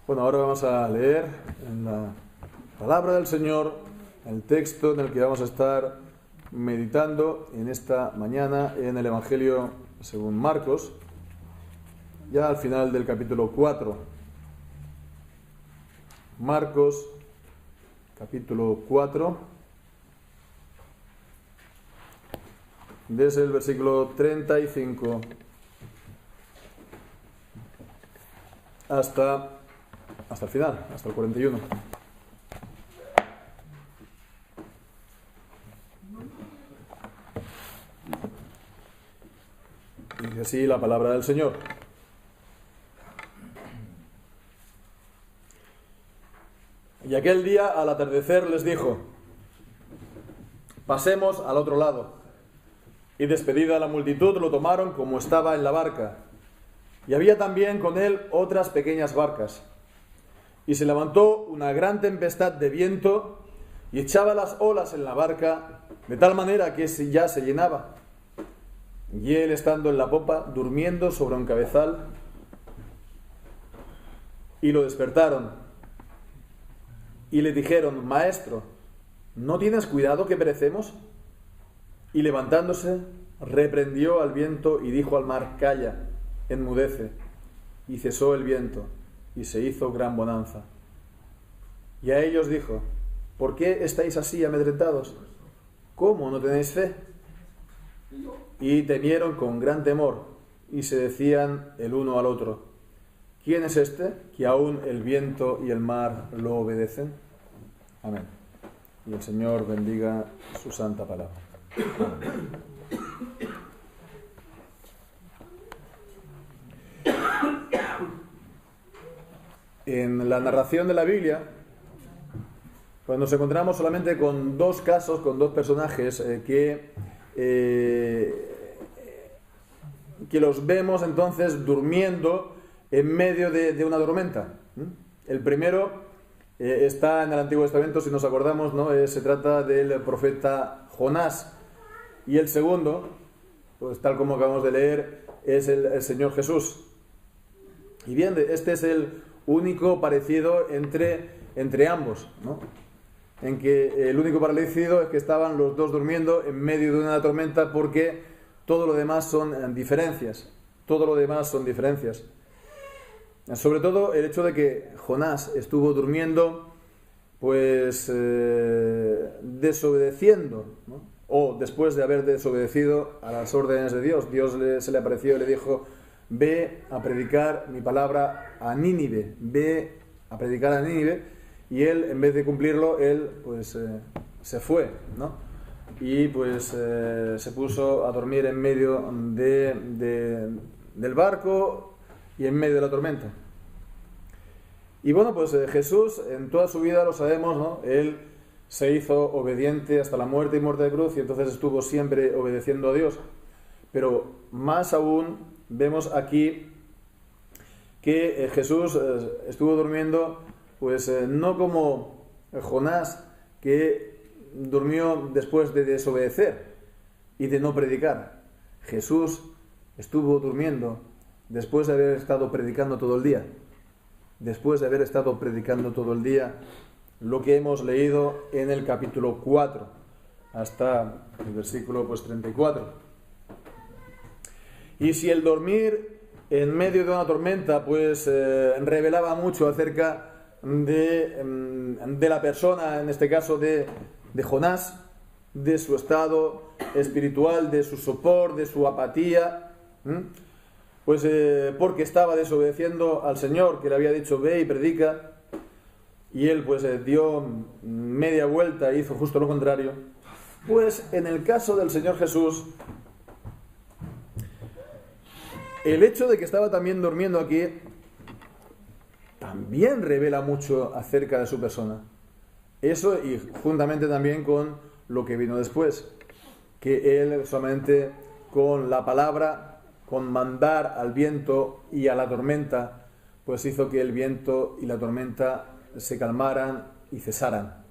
Bueno, ahora vamos a leer en la palabra del Señor el texto en el que vamos a estar meditando en esta mañana en el Evangelio según Marcos, ya al final del capítulo 4. Marcos, capítulo 4, desde el versículo 35 hasta el final, hasta el 41. Y dice así la palabra del Señor. Y aquel día al atardecer les dijo: pasemos al otro lado. Y despedida la multitud lo tomaron como estaba en la barca. Y había también con él otras pequeñas barcas. Y se levantó una gran tempestad de viento y echaba las olas en la barca, de tal manera que ya se llenaba. Y él, estando en la popa, durmiendo sobre un cabezal, y lo despertaron. Y le dijeron: Maestro, ¿no tienes cuidado que perecemos? Y levantándose, reprendió al viento y dijo al mar: Calla, enmudece. Y cesó el viento, y se hizo gran bonanza. Y a ellos dijo: ¿por qué estáis así amedrentados? ¿Cómo no tenéis fe? Y temieron con gran temor, y se decían el uno al otro: ¿quién es este que aún el viento y el mar lo obedecen? Amén. Y el Señor bendiga su santa palabra. Amén. En la narración de la Biblia, pues nos encontramos solamente con dos casos, con dos personajes que los vemos entonces durmiendo en medio de una tormenta. El primero está en el Antiguo Testamento, si nos acordamos, ¿no? Se trata del profeta Jonás. Y el segundo, pues tal como acabamos de leer, es el Señor Jesús. Y bien, este es el único parecido entre ambos, ¿no? En que el único parecido es que estaban los dos durmiendo en medio de una tormenta, porque todo lo demás son diferencias. Todo lo demás son diferencias. Sobre todo el hecho de que Jonás estuvo durmiendo, pues desobedeciendo, ¿no? O después de haber desobedecido a las órdenes de Dios. Dios se le apareció y le dijo: ve a predicar mi palabra a Nínive, ve a predicar a Nínive. Y él, en vez de cumplirlo, pues se fue, ¿no? Y pues se puso a dormir en medio del barco y en medio de la tormenta. Y bueno, pues Jesús en toda su vida, lo sabemos, ¿no? Él se hizo obediente hasta la muerte y muerte de cruz, y entonces estuvo siempre obedeciendo a Dios. Pero más aún vemos aquí que Jesús estuvo durmiendo, pues no como Jonás, que durmió después de desobedecer y de no predicar. Jesús estuvo durmiendo después de haber estado predicando todo el día. Después de haber estado predicando todo el día, lo que hemos leído en el capítulo 4, hasta el versículo 34. Y si el dormir en medio de una tormenta, pues revelaba mucho acerca de la persona, en este caso de Jonás, de su estado espiritual, de su sopor, de su apatía, pues porque estaba desobedeciendo al Señor, que le había dicho: ve y predica, y él pues dio media vuelta e hizo justo lo contrario. Pues en el caso del Señor Jesús, el hecho de que estaba también durmiendo aquí también revela mucho acerca de su persona. Eso, y juntamente también con lo que vino después, que él solamente con la palabra, con mandar al viento y a la tormenta, pues hizo que el viento y la tormenta se calmaran y cesaran.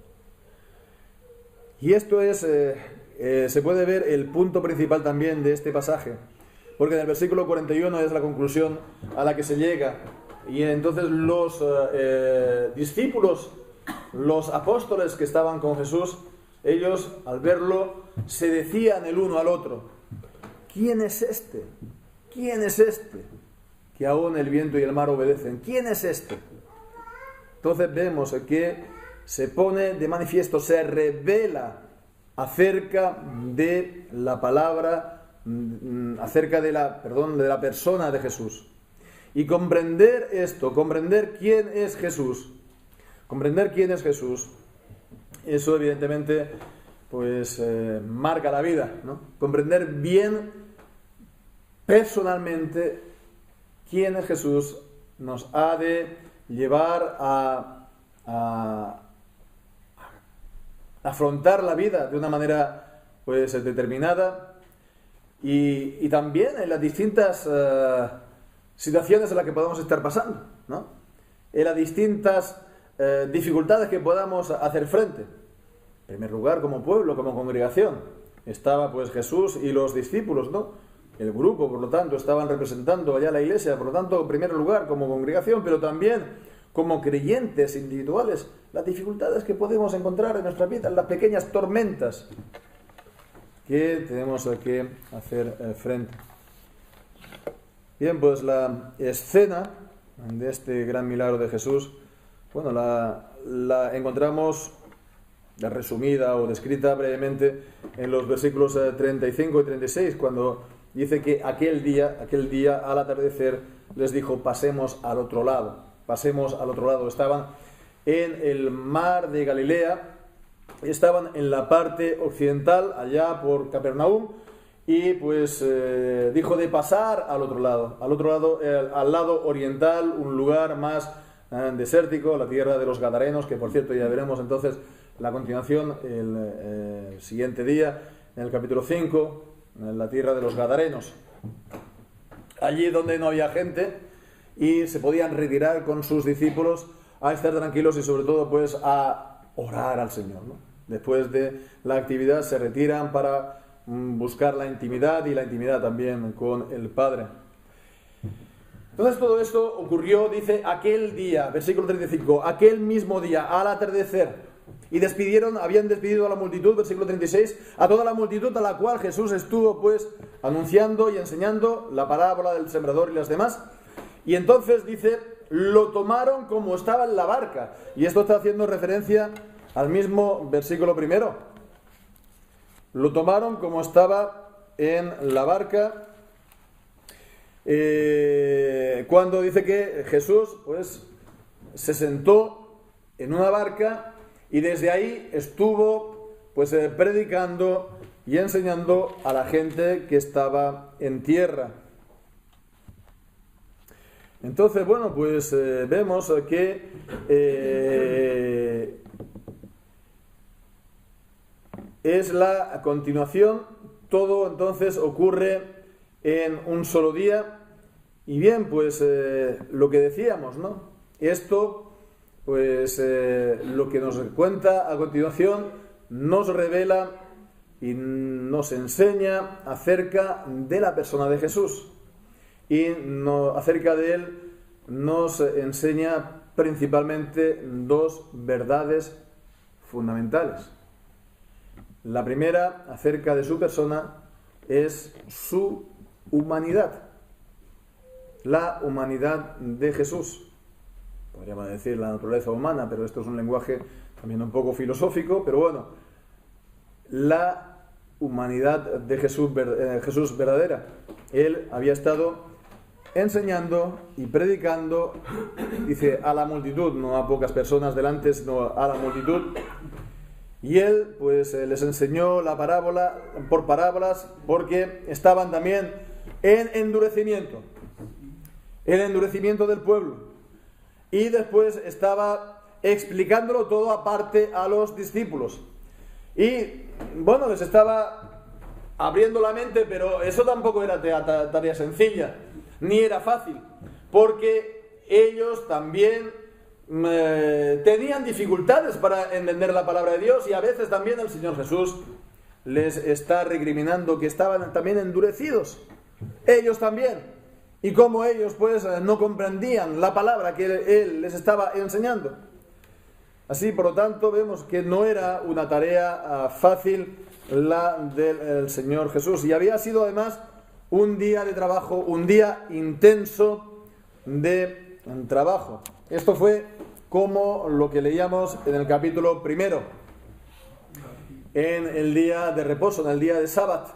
Y esto es, se puede ver el punto principal también de este pasaje, porque en el versículo 41 es la conclusión a la que se llega Y entonces los discípulos, los apóstoles que estaban con Jesús, ellos al verlo se decían el uno al otro: ¿quién es este? ¿Quién es este? Que aún el viento y el mar obedecen. ¿Quién es este? Entonces vemos que se pone de manifiesto, se revela acerca de la palabra, acerca de la persona de Jesús. Y comprender esto, comprender quién es Jesús, eso evidentemente pues marca la vida, ¿no? Comprender bien personalmente quién es Jesús nos ha de llevar a afrontar la vida de una manera pues determinada y también en las distintas situaciones en las que podamos estar pasando, ¿no? En las distintas dificultades que podamos hacer frente. En primer lugar, como pueblo, como congregación, estaba pues Jesús y los discípulos, ¿no? El grupo, por lo tanto, estaban representando allá la iglesia, por lo tanto, en primer lugar, como congregación, pero también como creyentes individuales, las dificultades que podemos encontrar en nuestra vida, las pequeñas tormentas que tenemos que hacer frente. Bien, pues la escena de este gran milagro de Jesús, bueno, la encontramos resumida o descrita brevemente en los versículos 35 y 36, cuando dice que aquel día al atardecer les dijo: pasemos al otro lado. Estaban en el mar de Galilea, estaban en la parte occidental, allá por Capernaum, y pues dijo de pasar al otro lado, al lado oriental, un lugar más desértico, la tierra de los Gadarenos, que por cierto ya veremos entonces la continuación el siguiente día, en el capítulo 5, en la tierra de los Gadarenos. Allí donde no había gente y se podían retirar con sus discípulos a estar tranquilos y sobre todo pues a orar al Señor, ¿no? Después de la actividad se retiran para buscar la intimidad y la intimidad también con el Padre. Entonces todo esto ocurrió, dice, aquel día, versículo 35, aquel mismo día, al atardecer. Y habían despedido a la multitud, versículo 36, a toda la multitud a la cual Jesús estuvo pues anunciando y enseñando la parábola del sembrador y las demás. Y entonces dice, lo tomaron como estaba en la barca. Y esto está haciendo referencia al mismo versículo primero. Lo tomaron como estaba en la barca. Cuando dice que Jesús pues se sentó en una barca y desde ahí estuvo pues predicando y enseñando a la gente que estaba en tierra. Entonces, bueno, pues vemos que es la continuación. Todo entonces ocurre en un solo día. Y bien, pues lo que decíamos, ¿no? Esto, pues lo que nos cuenta a continuación nos revela y nos enseña acerca de la persona de Jesús. Y acerca de él nos enseña principalmente dos verdades fundamentales. La primera, acerca de su persona, es su humanidad. La humanidad de Jesús. Podríamos decir la naturaleza humana, pero esto es un lenguaje también un poco filosófico, pero bueno, la humanidad de Jesús verdadera. Él había estado enseñando y predicando, dice, a la multitud, no a pocas personas delante, sino a la multitud. Y él pues les enseñó la parábola por parábolas, porque estaban también en endurecimiento, el endurecimiento del pueblo. Y después estaba explicándolo todo aparte a los discípulos. Y bueno, les estaba abriendo la mente, pero eso tampoco era tarea sencilla, ni era fácil, porque ellos también tenían dificultades para entender la palabra de Dios, y a veces también el Señor Jesús les está recriminando que estaban también endurecidos, ellos también, y cómo ellos pues no comprendían la palabra que él les estaba enseñando. Así, por lo tanto, vemos que no era una tarea fácil la del Señor Jesús, y había sido además un día de trabajo, un día intenso de trabajo. Esto fue como lo que leíamos en el capítulo 1, en el día de reposo, en el día de sábado,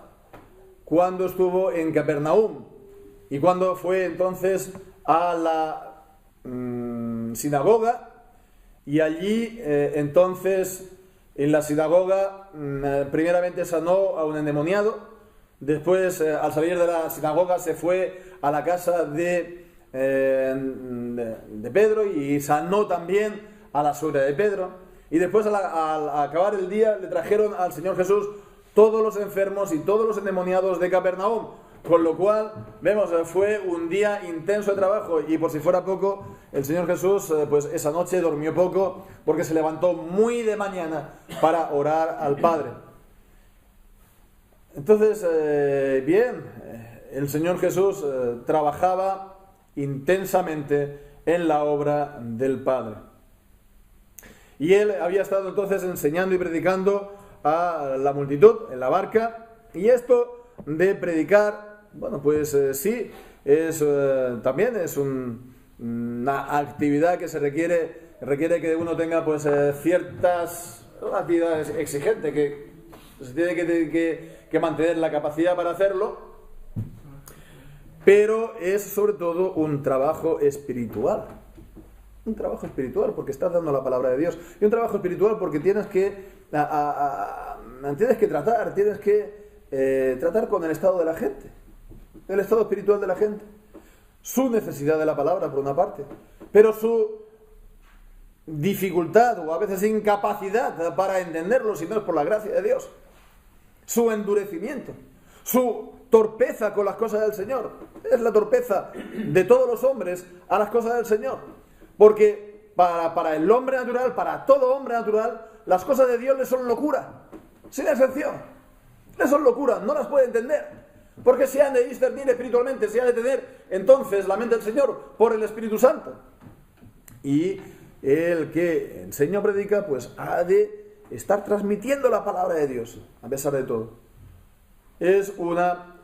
cuando estuvo en Capernaum y cuando fue entonces a la sinagoga, y allí entonces en la sinagoga primeramente sanó a un endemoniado, después al salir de la sinagoga se fue a la casa de Pedro y sanó también a la suegra de Pedro, y después al acabar el día le trajeron al Señor Jesús todos los enfermos y todos los endemoniados de Capernaum, con lo cual vemos fue un día intenso de trabajo, y por si fuera poco el Señor Jesús pues esa noche durmió poco porque se levantó muy de mañana para orar al Padre. Entonces el Señor Jesús trabajaba intensamente en la obra del Padre. Y él había estado entonces enseñando y predicando a la multitud en la barca, y esto de predicar, bueno, pues sí, también es una actividad que se requiere que uno tenga pues ciertas actividades exigentes, que se tiene que mantener la capacidad para hacerlo, pero es sobre todo un trabajo espiritual. Un trabajo espiritual porque estás dando la palabra de Dios, y un trabajo espiritual porque tienes que tratar con el estado de la gente, el estado espiritual de la gente, su necesidad de la palabra por una parte, pero su dificultad o a veces incapacidad para entenderlo si no es por la gracia de Dios, su endurecimiento, su torpeza con las cosas del Señor. Es la torpeza de todos los hombres a las cosas del Señor, porque para el hombre natural, para todo hombre natural, las cosas de Dios le son locura, sin excepción. Le son locura, no las puede entender, porque se han de discernir espiritualmente, se ha de tener entonces la mente del Señor por el Espíritu Santo. Y el que enseña o predica pues ha de estar transmitiendo la palabra de Dios a pesar de todo. Es una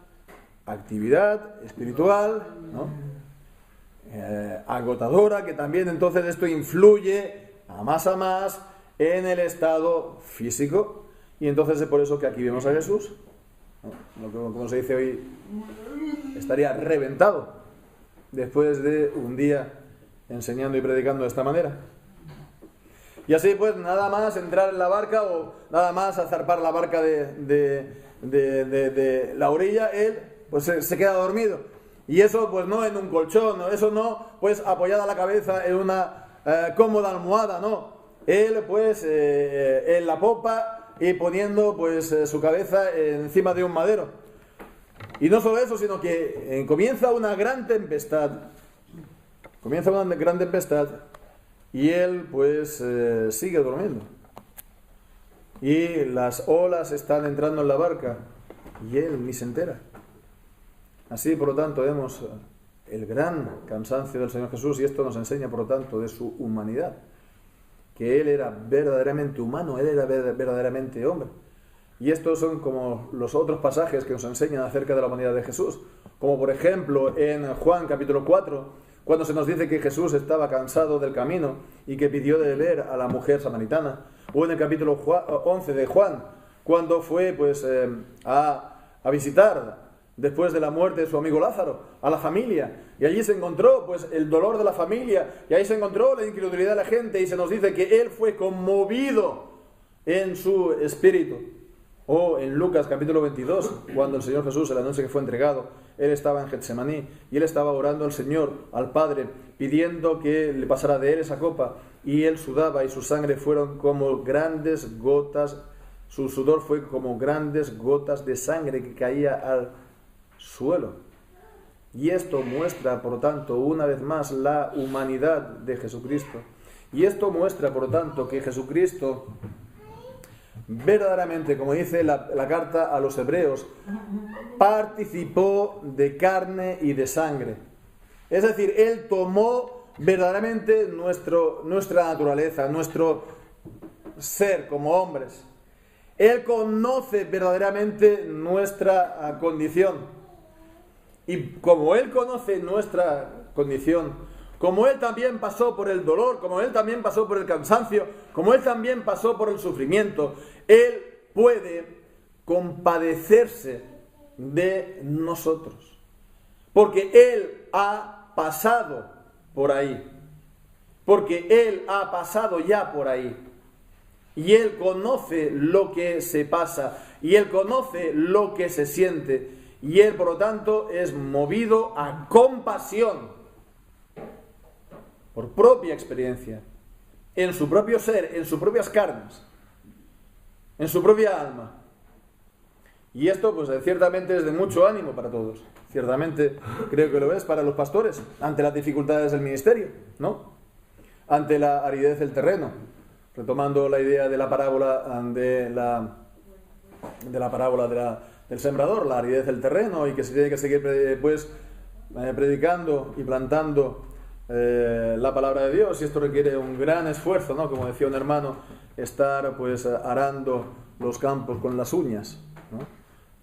actividad espiritual, ¿no? Agotadora, que también entonces esto influye a más en el estado físico, y entonces es por eso que aquí vemos a Jesús, ¿no? Como se dice hoy, estaría reventado después de un día enseñando y predicando de esta manera. Y así pues nada más entrar en la barca, o nada más zarpar la barca de la orilla, él pues se queda dormido. Y eso pues no en un colchón, ¿no? Eso no pues apoyada la cabeza en una cómoda almohada, no. Él pues en la popa y poniendo pues su cabeza encima de un madero. Y no solo eso, sino que comienza una gran tempestad. Comienza una gran tempestad y él pues sigue durmiendo. Y las olas están entrando en la barca y él ni se entera. Así, por lo tanto, vemos el gran cansancio del Señor Jesús, y esto nos enseña, por lo tanto, de su humanidad, que Él era verdaderamente humano, Él era verdaderamente hombre. Y estos son como los otros pasajes que nos enseñan acerca de la humanidad de Jesús, como por ejemplo en Juan capítulo 4, cuando se nos dice que Jesús estaba cansado del camino y que pidió de beber a la mujer samaritana, o en el capítulo 11 de Juan, cuando fue pues a visitar después de la muerte de su amigo Lázaro a la familia, y allí se encontró pues el dolor de la familia, y ahí se encontró la incredulidad de la gente, y se nos dice que él fue conmovido en su espíritu. O en Lucas capítulo 22, cuando el Señor Jesús, en la noche que fue entregado, él estaba en Getsemaní y él estaba orando al Señor, al Padre, pidiendo que le pasara de él esa copa, y él sudaba y su sangre fueron como grandes gotas, su sudor fue como grandes gotas de sangre que caía al suelo. Y esto muestra, por tanto, una vez más la humanidad de Jesucristo. Y esto muestra, por tanto, que Jesucristo verdaderamente, como dice la carta a los hebreos, participó de carne y de sangre. Es decir, Él tomó verdaderamente nuestra naturaleza, nuestro ser como hombres. Él conoce verdaderamente nuestra condición. Y como Él conoce nuestra condición, como Él también pasó por el dolor, como Él también pasó por el cansancio, como Él también pasó por el sufrimiento, Él puede compadecerse de nosotros. Porque Él ha pasado por ahí. Porque Él ha pasado ya por ahí. Y Él conoce lo que se pasa. Y Él conoce lo que se siente. Y Él, por lo tanto, es movido a compasión. Por propia experiencia. En su propio ser, en sus propias carnes. En su propia alma. Y esto, pues ciertamente es de mucho ánimo para todos. Ciertamente creo que lo es para los pastores, ante las dificultades del ministerio, ¿no? Ante la aridez del terreno. Retomando la idea de la parábola del sembrador, la aridez del terreno, y que se tiene que seguir predicando y plantando la palabra de Dios, y esto requiere un gran esfuerzo, ¿no? Como decía un hermano, estar pues arando los campos con las uñas, ¿no?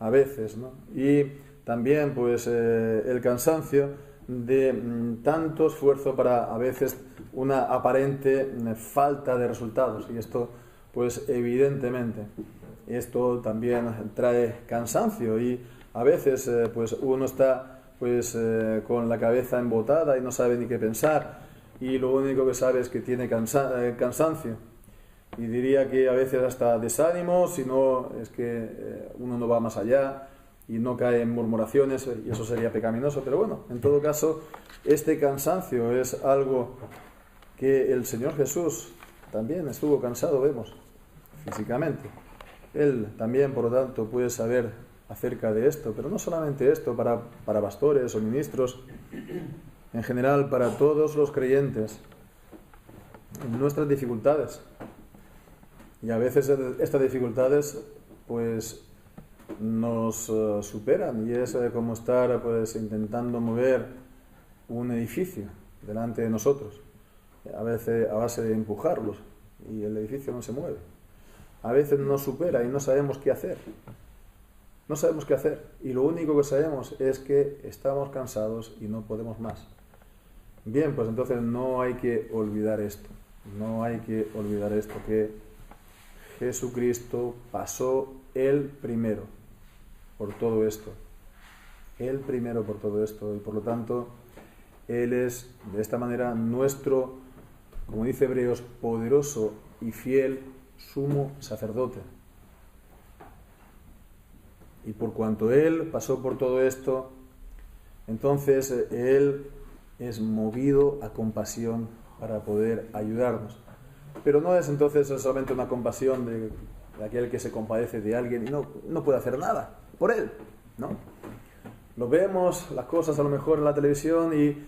A veces, ¿no? Y también pues el cansancio de tanto esfuerzo para a veces una aparente falta de resultados, y esto pues evidentemente esto también trae cansancio, y a veces pues uno está pues con la cabeza embotada y no sabe ni qué pensar, y lo único que sabe es que tiene cansancio, y diría que a veces hasta desánimo, si no es que uno no va más allá y no cae en murmuraciones, y eso sería pecaminoso. Pero bueno, en todo caso, este cansancio es algo que el Señor Jesús también estuvo cansado, vemos, físicamente. Él también, por lo tanto, puede saber acerca de esto, pero no solamente esto, para pastores o ministros, en general para todos los creyentes, en nuestras dificultades. Y a veces estas dificultades pues nos superan, y es como estar pues intentando mover un edificio delante de nosotros, a veces a base de empujarlos, y el edificio no se mueve. A veces nos supera y no sabemos qué hacer. No sabemos qué hacer, y lo único que sabemos es que estamos cansados y no podemos más. Bien, pues entonces no hay que olvidar esto. No hay que olvidar esto, que Jesucristo pasó Él primero por todo esto. Él primero por todo esto, y por lo tanto Él es de esta manera nuestro, como dice Hebreos, poderoso y fiel sumo sacerdote. Y por cuanto Él pasó por todo esto, entonces Él es movido a compasión para poder ayudarnos. Pero no es entonces solamente una compasión de aquel que se compadece de alguien y no puede hacer nada por él, ¿no? Lo vemos, las cosas a lo mejor en la televisión y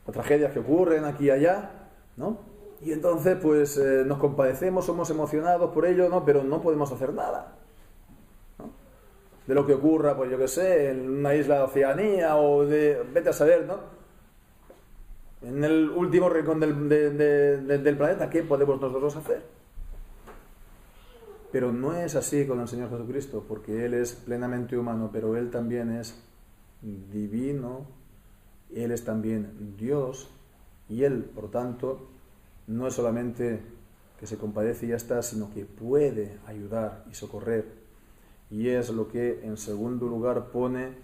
las tragedias que ocurren aquí y allá, ¿no? Y entonces pues nos compadecemos, somos emocionados por ello, ¿no? Pero no podemos hacer nada, ¿no? De lo que ocurra, pues yo qué sé, en una isla de Oceanía o vete a saber, ¿no? En el último rincón del planeta, ¿qué podemos nosotros hacer? Pero no es así con el Señor Jesucristo, porque Él es plenamente humano, pero Él también es divino, Él es también Dios, y Él, por tanto, no es solamente que se compadece y ya está, sino que puede ayudar y socorrer. Y es lo que, en segundo lugar, pone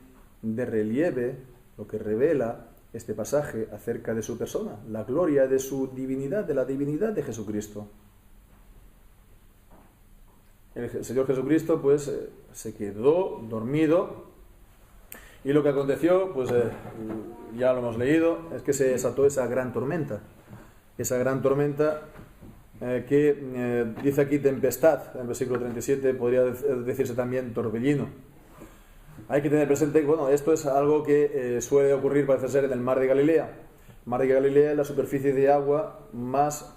de relieve, lo que revela este pasaje acerca de su persona, la gloria de su divinidad, de la divinidad de Jesucristo. El Señor Jesucristo pues se quedó dormido, y lo que aconteció, pues ya lo hemos leído, es que se desató esa gran tormenta que dice aquí tempestad, en el versículo 37 podría decirse también torbellino. Hay que tener presente que, bueno, esto es algo que suele ocurrir, parece ser, en el mar de Galilea. El mar de Galilea es la superficie de agua más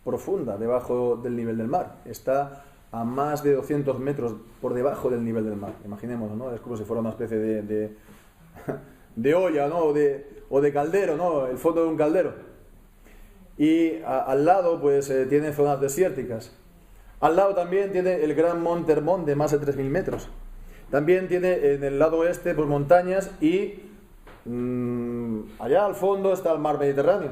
profunda debajo del nivel del mar. Está a más de 200 metros por debajo del nivel del mar. Imaginémonos, ¿no? Es como si fuera una especie de olla, ¿no? o de caldero, ¿no? El fondo de un caldero. Y al lado pues tiene zonas desérticas. Al lado también tiene el gran Monte Hermón de más de 3.000 metros. También tiene en el lado oeste pues montañas y allá al fondo está el mar Mediterráneo.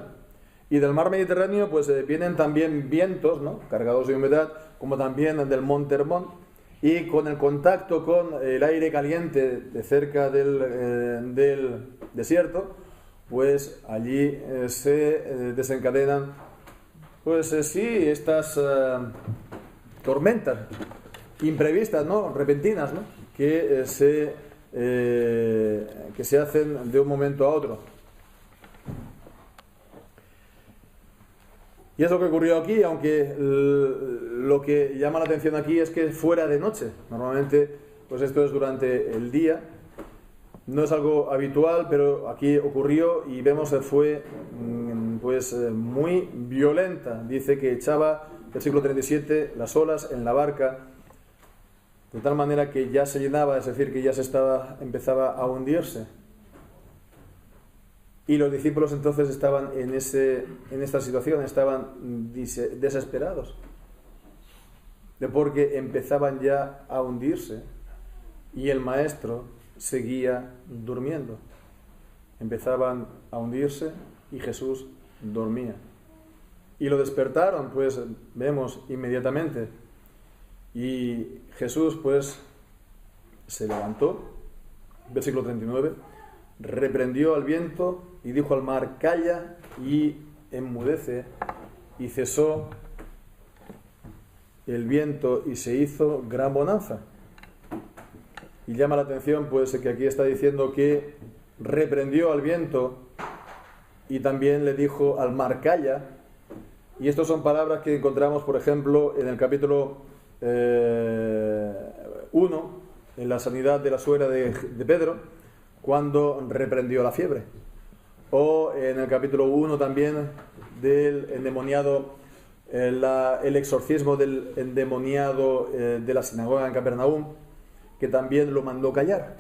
Y del mar Mediterráneo pues vienen también vientos, ¿no? Cargados de humedad, como también del Monte Hermón. Y con el contacto con el aire caliente de cerca del desierto, pues allí se desencadenan, pues sí, estas tormentas imprevistas, ¿no? Repentinas, ¿no? Que se hacen de un momento a otro. Y es lo que ocurrió aquí, aunque lo que llama la atención aquí es que fuera de noche. Normalmente, pues esto es durante el día. No es algo habitual, pero aquí ocurrió y vemos que fue pues muy violenta. Dice que echaba, versículo 37, las olas en la barca, de tal manera que ya se llenaba, es decir, que ya empezaba a hundirse. Y los discípulos entonces estaban en esta situación, estaban desesperados, porque empezaban ya a hundirse y el maestro seguía durmiendo. Empezaban a hundirse y Jesús dormía. Y lo despertaron, pues vemos inmediatamente. Y Jesús pues se levantó, versículo 39, reprendió al viento y dijo al mar, calla y enmudece, y cesó el viento y se hizo gran bonanza. Y llama la atención pues que aquí está diciendo que reprendió al viento y también le dijo al mar, calla. Y estas son palabras que encontramos, por ejemplo, en el capítulo 1, en la sanidad de la suegra de Pedro, cuando reprendió la fiebre. O en el capítulo 1 también del endemoniado, el exorcismo del endemoniado de la sinagoga en Capernaum, que también lo mandó callar.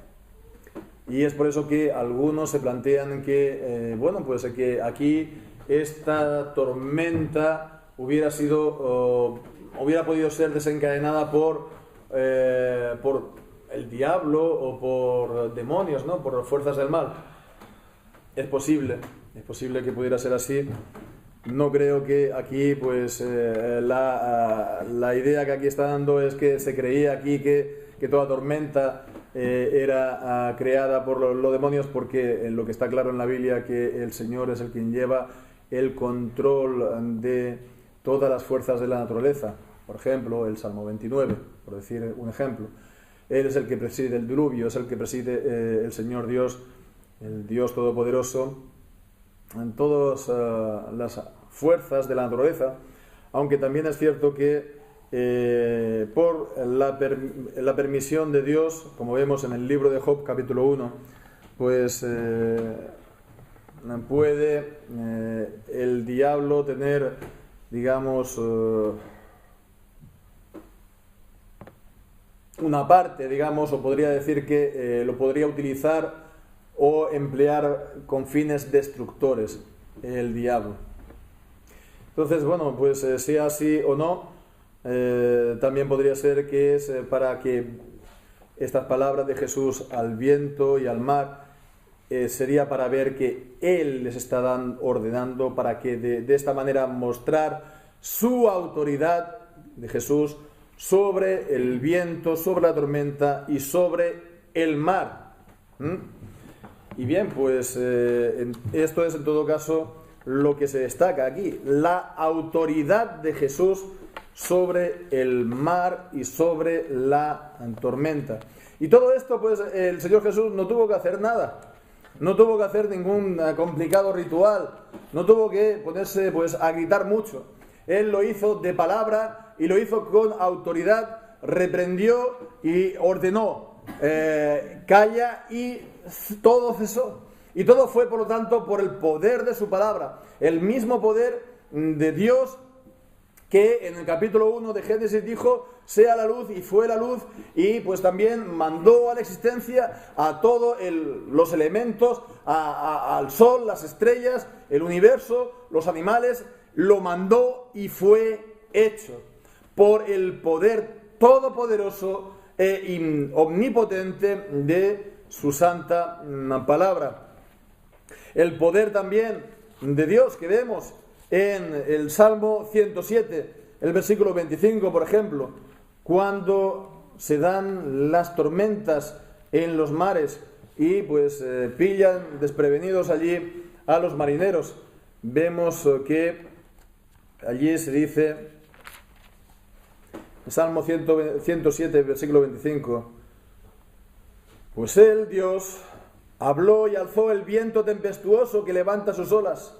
Y es por eso que algunos se plantean que, pues que aquí esta tormenta hubiera podido ser desencadenada por el diablo o por demonios, ¿no? Por fuerzas del mal. Es posible que pudiera ser así. No creo que aquí, pues, la idea que aquí está dando es que se creía aquí que toda tormenta era creada por los demonios, porque lo que está claro en la Biblia que el Señor es el quien lleva el control de todas las fuerzas de la naturaleza. Por ejemplo, el Salmo 29, por decir un ejemplo. Él es el que preside el diluvio, es el que preside el Señor Dios, el Dios Todopoderoso, en todas las fuerzas de la naturaleza, aunque también es cierto que por la permisión de Dios, como vemos en el libro de Job, capítulo 1, pues puede el diablo tener, digamos, una parte, digamos, o podría decir que lo podría utilizar o emplear con fines destructores el diablo. Entonces, bueno, pues sea así o no, también podría ser que es para que estas palabras de Jesús al viento y al mar sería para ver que Él les está ordenando, para que de esta manera mostrar su autoridad de Jesús sobre el viento, sobre la tormenta y sobre el mar. Y bien, pues esto es en todo caso lo que se destaca aquí, la autoridad de Jesús sobre el mar y sobre la tormenta. Y todo esto, pues el Señor Jesús no tuvo que hacer nada, no tuvo que hacer ningún complicado ritual, no tuvo que ponerse pues a gritar mucho. Él lo hizo de palabra y lo hizo con autoridad, reprendió y ordenó, calla, y todo cesó. Y todo fue, por lo tanto, por el poder de su palabra, el mismo poder de Dios que en el capítulo 1 de Génesis dijo, sea la luz, y fue la luz, y pues también mandó a la existencia a todos los elementos, al sol, las estrellas, el universo, los animales, lo mandó y fue hecho por el poder todopoderoso e omnipotente de su santa palabra. El poder también de Dios que vemos en el Salmo 107, el versículo 25, por ejemplo, cuando se dan las tormentas en los mares y pues pillan desprevenidos allí a los marineros. Vemos que allí se dice, el Salmo 107, versículo 25, pues él, Dios, habló y alzó el viento tempestuoso que levanta sus olas.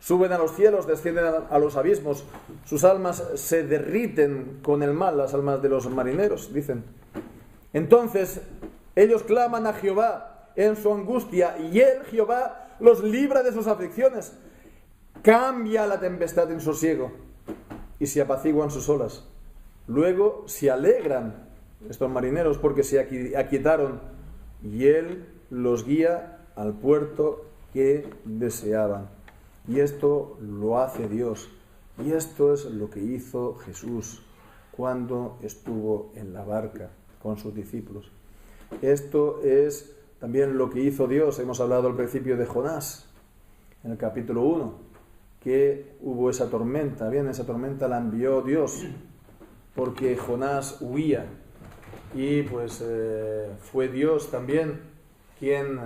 Suben a los cielos, descienden a los abismos, sus almas se derriten con el mal, las almas de los marineros, dicen. Entonces ellos claman a Jehová en su angustia, y él, Jehová, los libra de sus aflicciones. Cambia la tempestad en sosiego, y se apaciguan sus olas. Luego se alegran estos marineros porque se aquietaron, y él los guía al puerto que deseaban. Y esto lo hace Dios. Y esto es lo que hizo Jesús cuando estuvo en la barca con sus discípulos. Esto es también lo que hizo Dios. Hemos hablado al principio de Jonás, en el capítulo 1, que hubo esa tormenta. Bien, esa tormenta la envió Dios porque Jonás huía. Y pues fue Dios también quien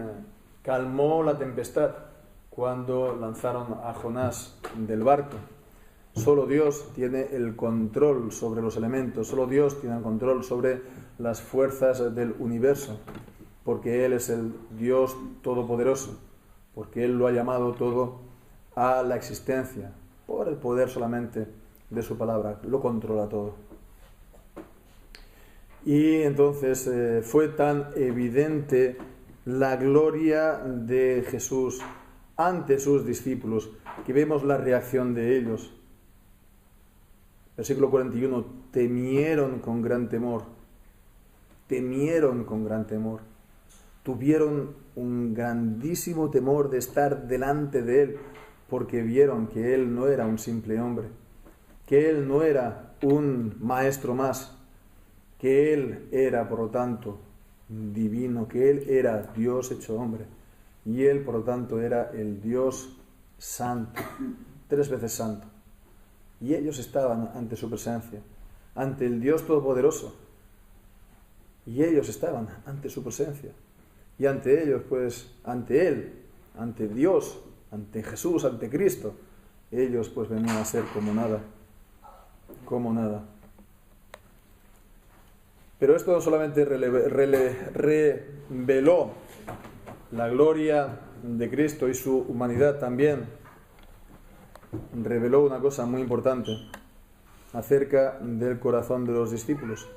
calmó la tempestad cuando lanzaron a Jonás del barco. Solo Dios tiene el control sobre los elementos, solo Dios tiene el control sobre las fuerzas del universo, porque Él es el Dios todopoderoso, porque Él lo ha llamado todo a la existencia, por el poder solamente de su palabra, lo controla todo. Y entonces fue tan evidente la gloria de Jesús ante sus discípulos, que vemos la reacción de ellos. Versículo 41, temieron con gran temor, tuvieron un grandísimo temor de estar delante de Él, porque vieron que Él no era un simple hombre, que Él no era un maestro más, que Él era, por lo tanto, divino, que Él era Dios hecho hombre. Y Él, por lo tanto, era el Dios santo, 3 veces santo. Y ellos estaban ante su presencia, ante el Dios todopoderoso. Y ellos estaban ante su presencia. Y ante ellos, pues, ante Él, ante Dios, ante Jesús, ante Cristo, ellos pues venían a ser como nada. Como nada. Pero esto no solamente reveló la gloria de Cristo y su humanidad, también reveló una cosa muy importante acerca del corazón de los discípulos.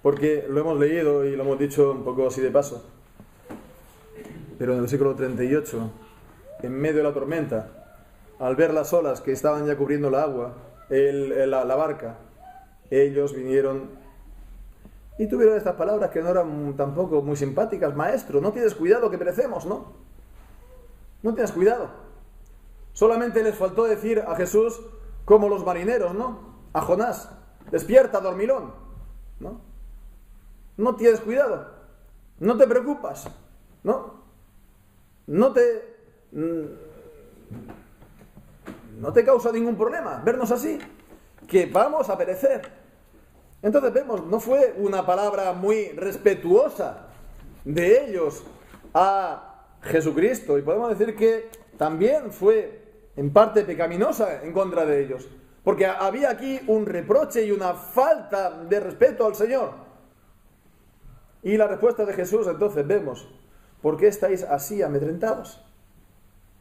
Porque lo hemos leído y lo hemos dicho un poco así de paso, pero en el versículo 38, en medio de la tormenta, al ver las olas que estaban ya cubriendo la agua, la barca, ellos vinieron y tuvieron estas palabras que no eran tampoco muy simpáticas. Maestro, no tienes cuidado que perecemos, ¿no? No tienes cuidado. Solamente les faltó decir a Jesús, como los marineros, ¿no? A Jonás, despierta, dormilón, ¿no? No tienes cuidado, no te preocupas, ¿no? No te causa ningún problema vernos así, que vamos a perecer. Entonces vemos, no fue una palabra muy respetuosa de ellos a Jesucristo, y podemos decir que también fue en parte pecaminosa en contra de ellos, porque había aquí un reproche y una falta de respeto al Señor. Y la respuesta de Jesús, entonces vemos, ¿por qué estáis así amedrentados?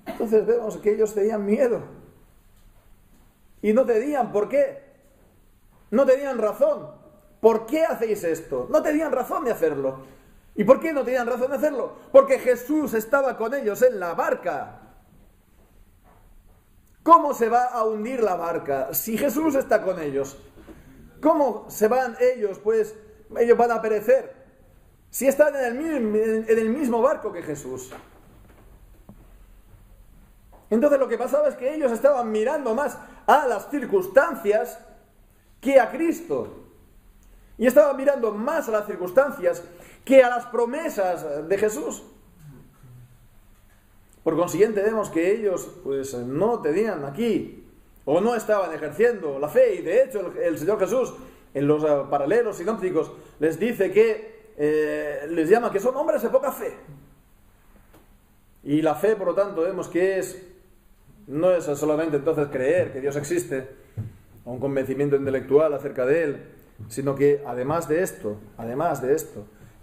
Entonces vemos que ellos tenían miedo y no tenían por qué. No tenían razón. ¿Por qué hacéis esto? No tenían razón de hacerlo. ¿Y por qué no tenían razón de hacerlo? Porque Jesús estaba con ellos en la barca. ¿Cómo se va a hundir la barca si Jesús está con ellos? ¿Cómo se van ellos? Pues ellos van a perecer si están en el mismo barco que Jesús. Entonces lo que pasaba es que ellos estaban mirando más a las circunstancias que a Cristo. Y estaban mirando más a las circunstancias que a las promesas de Jesús. Por consiguiente vemos que ellos pues no tenían aquí o no estaban ejerciendo la fe, y de hecho el Señor Jesús en los paralelos sinópticos les dice que les llama que son hombres de poca fe. Y la fe, por lo tanto, vemos que no es solamente entonces creer que Dios existe o un convencimiento intelectual acerca de Él, sino que además de esto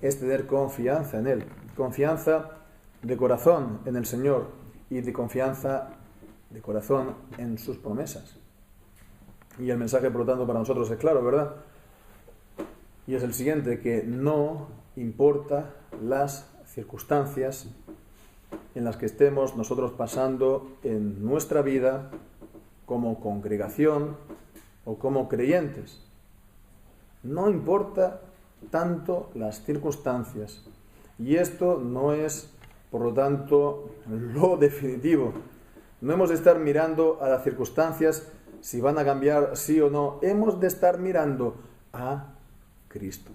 es tener confianza en Él, confianza de corazón en el Señor y de confianza de corazón en sus promesas. Y el mensaje, por lo tanto, para nosotros es claro, ¿verdad? Y es el siguiente, que no importa las circunstancias en las que estemos nosotros pasando en nuestra vida como congregación o como creyentes. No importa tanto las circunstancias. Y esto no es, por lo tanto, lo definitivo. No hemos de estar mirando a las circunstancias si van a cambiar sí o no. Hemos de estar mirando a Cristo.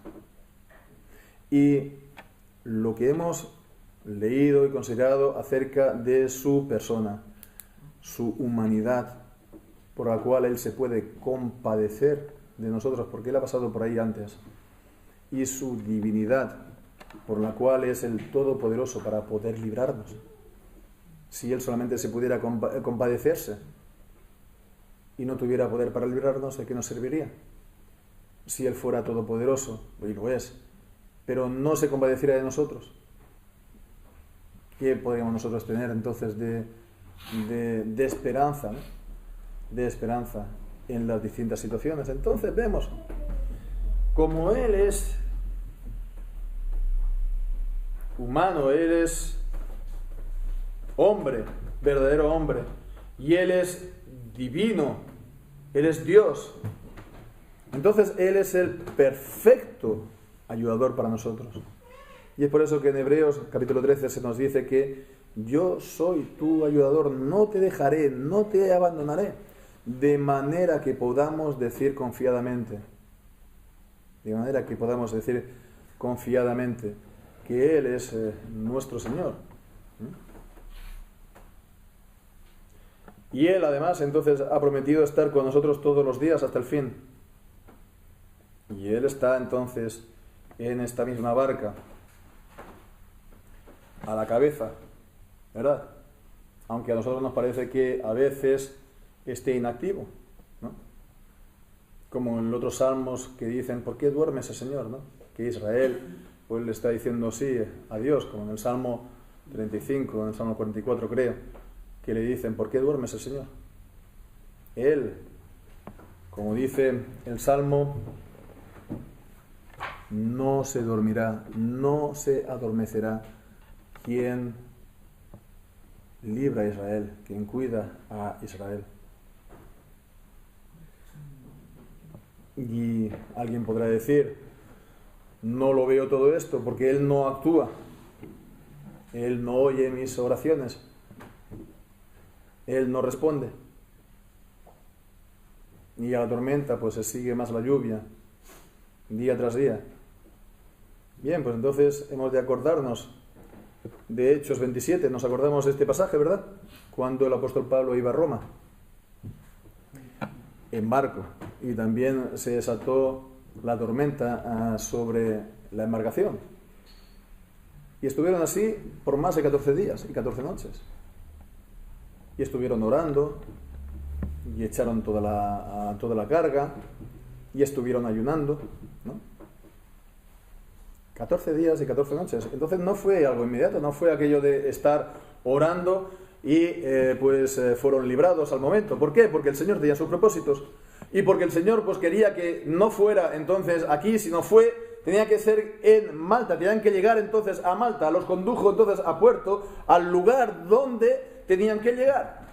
Y lo que hemos leído y considerado acerca de su persona, su humanidad, por la cual Él se puede compadecer de nosotros, porque Él ha pasado por ahí antes, y su divinidad, por la cual es el Todopoderoso para poder librarnos. Si Él solamente se pudiera compadecerse y no tuviera poder para librarnos, ¿de qué nos serviría? Si Él fuera todopoderoso, y lo es, pero no se compadeciera de nosotros, ¿qué podríamos nosotros tener entonces de esperanza, ¿no? De esperanza en las distintas situaciones? Entonces vemos como Él es humano, Él es hombre, verdadero hombre, y Él es divino, Él es Dios. Entonces Él es el perfecto ayudador para nosotros. Y es por eso que en Hebreos capítulo 13 se nos dice que yo soy tu ayudador, no te dejaré, no te abandonaré, de manera que podamos decir confiadamente, que Él es nuestro Señor. Y Él además entonces ha prometido estar con nosotros todos los días hasta el fin. Y Él está entonces en esta misma barca, a la cabeza, ¿verdad? Aunque a nosotros nos parece que a veces esté inactivo, ¿no? Como en los otros salmos que dicen, ¿por qué duerme ese Señor, ¿no? Que Israel pues le está diciendo sí a Dios, como en el Salmo 35, en el Salmo 44 creo, que le dicen, ¿por qué duerme ese Señor? Él, como dice el Salmo, no se dormirá, no se adormecerá quien libra a Israel, quien cuida a Israel. Y alguien podrá decir, no lo veo todo esto porque Él no actúa, Él no oye mis oraciones, Él no responde. Y a la tormenta pues se sigue más la lluvia, día tras día. Bien, pues entonces hemos de acordarnos de Hechos 27, nos acordamos de este pasaje, ¿verdad? Cuando el apóstol Pablo iba a Roma, en barco, y también se desató la tormenta sobre la embarcación. Y estuvieron así por más de 14 días y 14 noches. Y estuvieron orando, y echaron toda la carga, y estuvieron ayunando, ¿no? 14 días y 14 noches. Entonces no fue algo inmediato, no fue aquello de estar orando y fueron librados al momento. ¿Por qué? Porque el Señor tenía sus propósitos y porque el Señor pues quería que no fuera entonces aquí, sino tenía que ser en Malta, tenían que llegar entonces a Malta, los condujo entonces a puerto, al lugar donde tenían que llegar.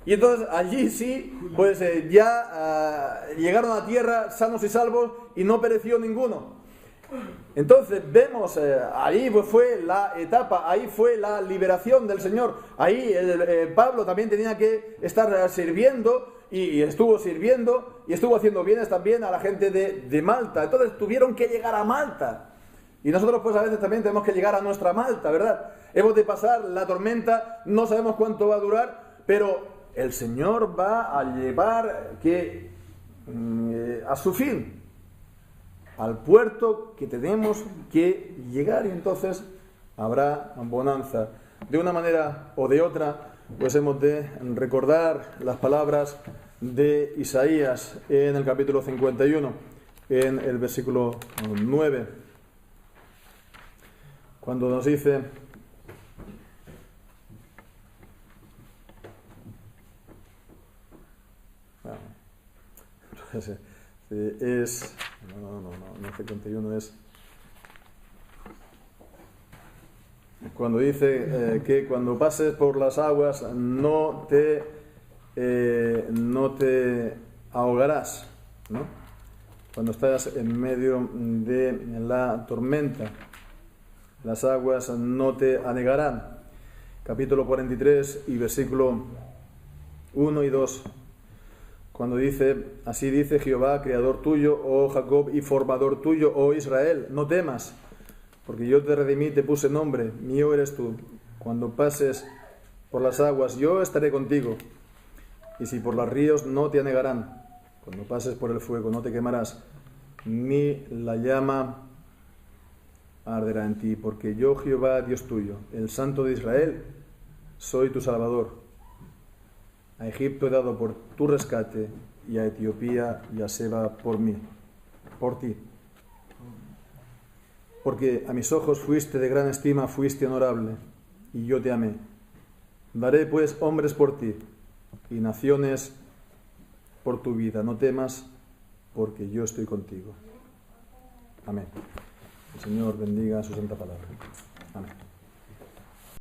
Y entonces allí sí, pues ya llegaron a tierra sanos y salvos y no pereció ninguno. Entonces vemos, ahí fue la etapa, ahí fue la liberación del Señor. Ahí Pablo también tenía que estar sirviendo y estuvo sirviendo y estuvo haciendo bienes también a la gente de Malta. Entonces tuvieron que llegar a Malta. Y nosotros pues a veces también tenemos que llegar a nuestra Malta, ¿verdad? Hemos de pasar la tormenta, no sabemos cuánto va a durar, pero el Señor va a llevar a su fin, al puerto que tenemos que llegar, y entonces habrá bonanza. De una manera o de otra, pues hemos de recordar las palabras de Isaías en el capítulo 51, en el versículo 9, cuando nos dice: no 51 es cuando dice que cuando pases por las aguas no te ahogarás, ¿no? Cuando estás en medio de la tormenta, las aguas no te anegarán. Capítulo 43 y versículo 1 y 2. Cuando dice: así dice Jehová, creador tuyo, oh Jacob, y formador tuyo, oh Israel, no temas, porque yo te redimí, te puse nombre, mío eres tú. Cuando pases por las aguas, yo estaré contigo, y si por los ríos, no te anegarán. Cuando pases por el fuego, no te quemarás, ni la llama arderá en ti, porque yo, Jehová, Dios tuyo, el Santo de Israel, soy tu Salvador. A Egipto he dado por tu rescate, y a Etiopía y a Seba por ti. Porque a mis ojos fuiste de gran estima, fuiste honorable, y yo te amé. Daré pues hombres por ti, y naciones por tu vida. No temas, porque yo estoy contigo. Amén. El Señor bendiga su santa palabra. Amén.